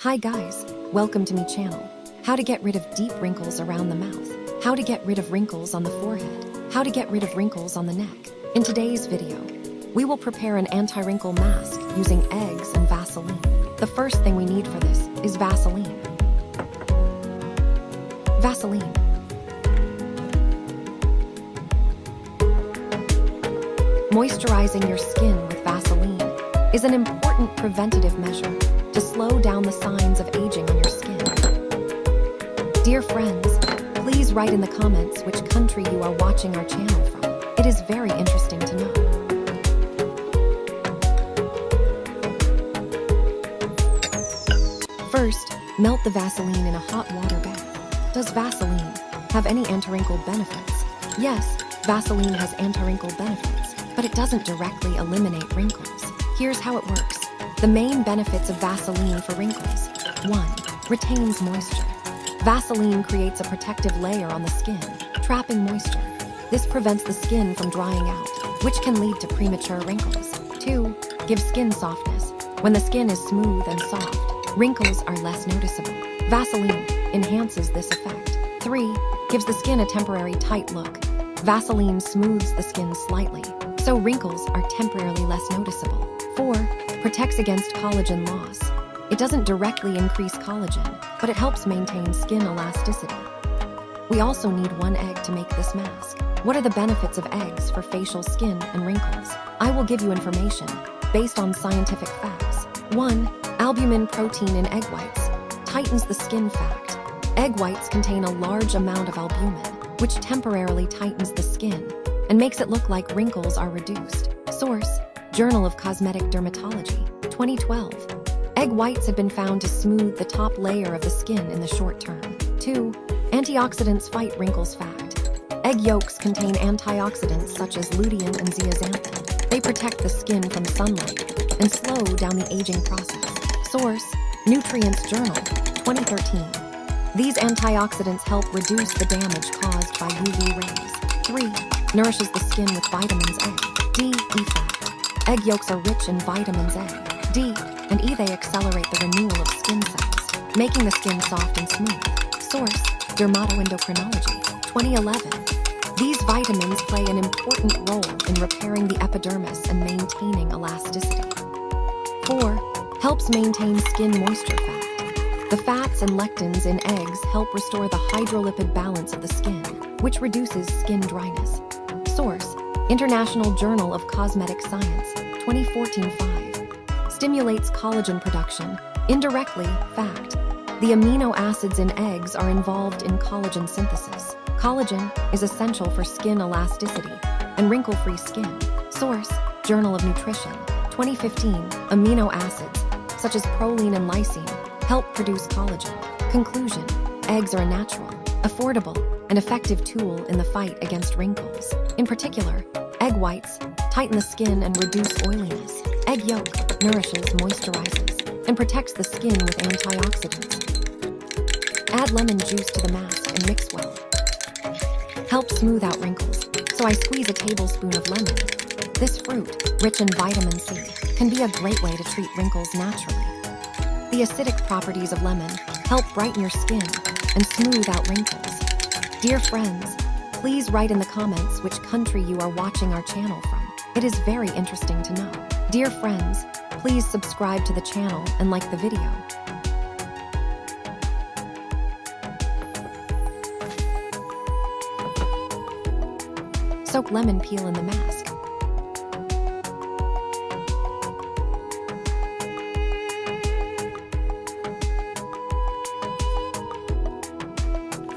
Hi guys, welcome to me channel. How to get rid of deep wrinkles around the mouth. How to get rid of wrinkles on the forehead. How to get rid of wrinkles on the neck. In today's video, we will prepare an anti-wrinkle mask using eggs and Vaseline. The first thing we need for this is Vaseline. Vaseline. Moisturizing your skin with Vaseline is an important preventative measure to slow down the signs of aging on your skin. Dear friends, please write in the comments which country you are watching our channel from. It is very interesting to know. First, melt the Vaseline in a hot water bath. Does Vaseline have any anti-wrinkle benefits? Yes, Vaseline has anti-wrinkle benefits, but it doesn't directly eliminate wrinkles. Here's how it works. The main benefits of Vaseline for wrinkles. 1. Retains moisture. Vaseline creates a protective layer on the skin, trapping moisture. This prevents the skin from drying out, which can lead to premature wrinkles. 2. Gives skin softness. When the skin is smooth and soft, wrinkles are less noticeable. Vaseline enhances this effect. 3. Gives the skin a temporary tight look. Vaseline smooths the skin slightly, so wrinkles are temporarily less noticeable. 4. Protects against collagen loss. It doesn't directly increase collagen, but it helps maintain skin elasticity. We also need 1 egg to make this mask. What are the benefits of eggs for facial skin and wrinkles? I will give you information based on scientific facts. 1. Albumin protein in egg whites tightens the skin. Fact: egg whites contain a large amount of albumin, which temporarily tightens the skin and makes it look like wrinkles are reduced. Source: Journal of Cosmetic Dermatology, 2012. Egg whites have been found to smooth the top layer of the skin in the short term. 2. Antioxidants fight wrinkles. Fact: egg yolks contain antioxidants such as lutein and zeaxanthin. They protect the skin from sunlight and slow down the aging process. Source: Nutrients Journal, 2013. These antioxidants help reduce the damage caused by UV rays. 3. Nourishes the skin with vitamins A, D, E. Fact: egg yolks are rich in vitamins A, D, and E. They accelerate the renewal of skin cells, making the skin soft and smooth. Source: Dermatoendocrinology, 2011. These vitamins play an important role in repairing the epidermis and maintaining elasticity. 4. Helps maintain skin moisture. Fact: the fats and lectins in eggs help restore the hydrolipid balance of the skin, which reduces skin dryness. Source: International Journal of Cosmetic Science, 2014-5. Stimulates collagen production indirectly. Fact: the amino acids in eggs are involved in collagen synthesis. Collagen is essential for skin elasticity and wrinkle-free skin. Source: Journal of Nutrition, 2015. Amino acids, such as proline and lysine, help produce collagen. Conclusion: eggs are a natural, affordable, and effective tool in the fight against wrinkles. In particular, egg whites tighten the skin and reduce oiliness. Egg yolk nourishes, moisturizes, and protects the skin with antioxidants. Add lemon juice to the mask and mix well. Helps smooth out wrinkles, so I squeeze a tablespoon of lemon. This fruit, rich in vitamin C, can be a great way to treat wrinkles naturally. The acidic properties of lemon help brighten your skin and smooth out wrinkles. Dear friends, please write in the comments which country you are watching our channel from. It is very interesting to know. Dear friends, please subscribe to the channel and like the video. Soak lemon peel in the mask.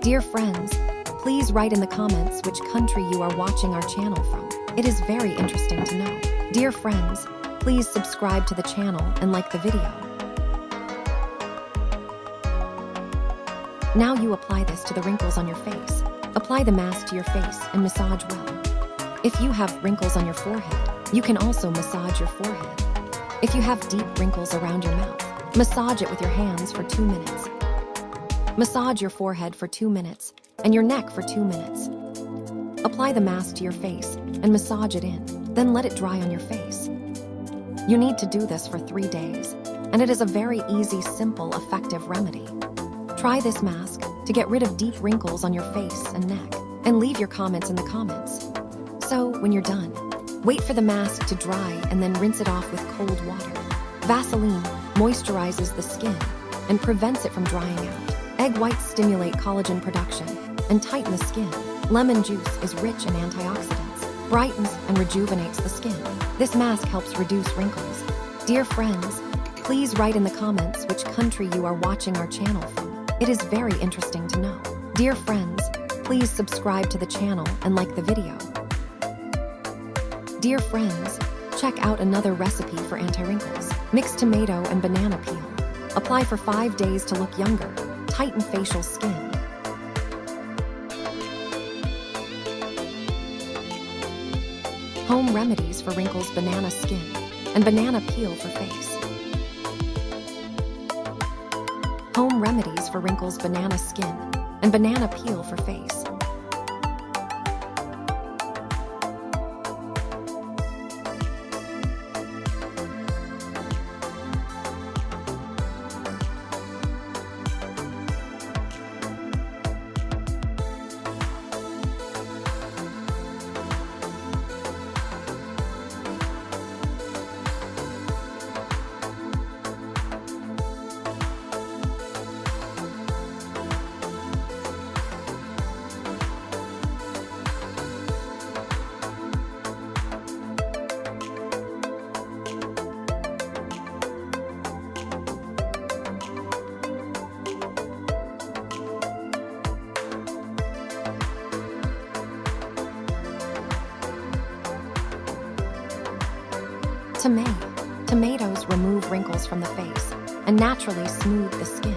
Dear friends, please write in the comments which country you are watching our channel from. It is very interesting to know. Dear friends, please subscribe to the channel and like the video. Now you apply this to the wrinkles on your face. Apply the mask to your face and massage well. If you have wrinkles on your forehead, you can also massage your forehead. If you have deep wrinkles around your mouth, massage it with your hands for 2 minutes. Massage your forehead for 2 minutes and your neck for 2 minutes. Apply the mask to your face and massage it in, then let it dry on your face. You need to do this for 3 days. and it is a very easy, simple, effective remedy. Try this mask to get rid of deep wrinkles on your face and neck, and leave your comments in the comments. So, when you're done, wait for the mask to dry and then rinse it off with cold water. Vaseline moisturizes the skin and prevents it from drying out. Egg whites stimulate collagen production and tighten the skin. Lemon juice is rich in antioxidants, brightens and rejuvenates the skin. This mask helps reduce wrinkles. Dear friends, please write in the comments which country you are watching our channel from. It is very interesting to know. Dear friends, please subscribe to the channel and like the video. Dear friends, check out another recipe for anti-wrinkles. Mix tomato and banana peel. Apply for 5 days to look younger. Tighten facial skin. Home remedies for wrinkles: banana skin and banana peel for face. Home remedies for wrinkles: banana skin and banana peel for face. Tomatoes remove wrinkles from the face and naturally smooth the skin.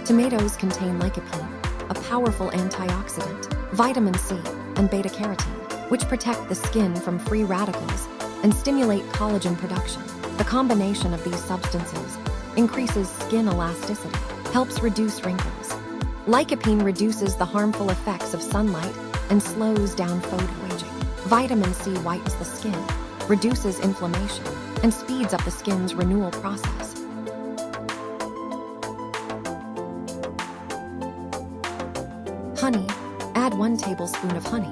Tomatoes contain lycopene, a powerful antioxidant, vitamin C, and beta-carotene, which protect the skin from free radicals and stimulate collagen production. The combination of these substances increases skin elasticity, helps reduce wrinkles. Lycopene reduces the harmful effects of sunlight and slows down photoaging. Vitamin C whitens the skin, reduces inflammation, and speeds up the skin's renewal process. Honey. Add 1 tablespoon of honey.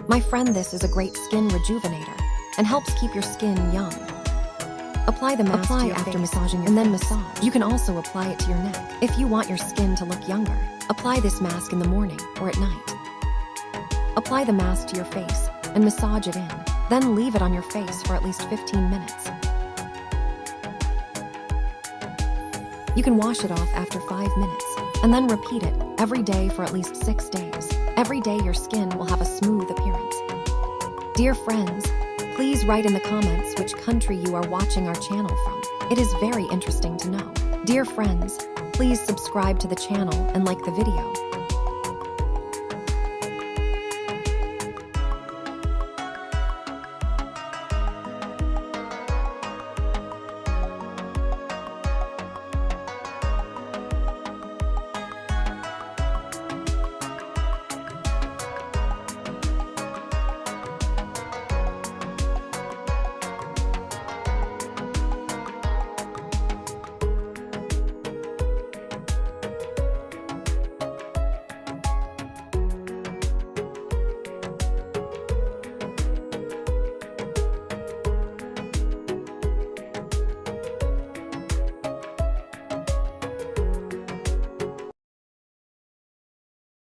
My friend, this is a great skin rejuvenator and helps keep your skin young. Apply the mask to your after face, massaging your and then massage. You can also apply it to your neck. If you want your skin to look younger, apply this mask in the morning or at night. Apply the mask to your face and massage it in. Then leave it on your face for at least 15 minutes. You can wash it off after 5 minutes and then repeat it every day for at least 6 days. Every day your skin will have a smooth appearance. Dear friends, please write in the comments which country you are watching our channel from. It is very interesting to know. Dear friends, please subscribe to the channel and like the video.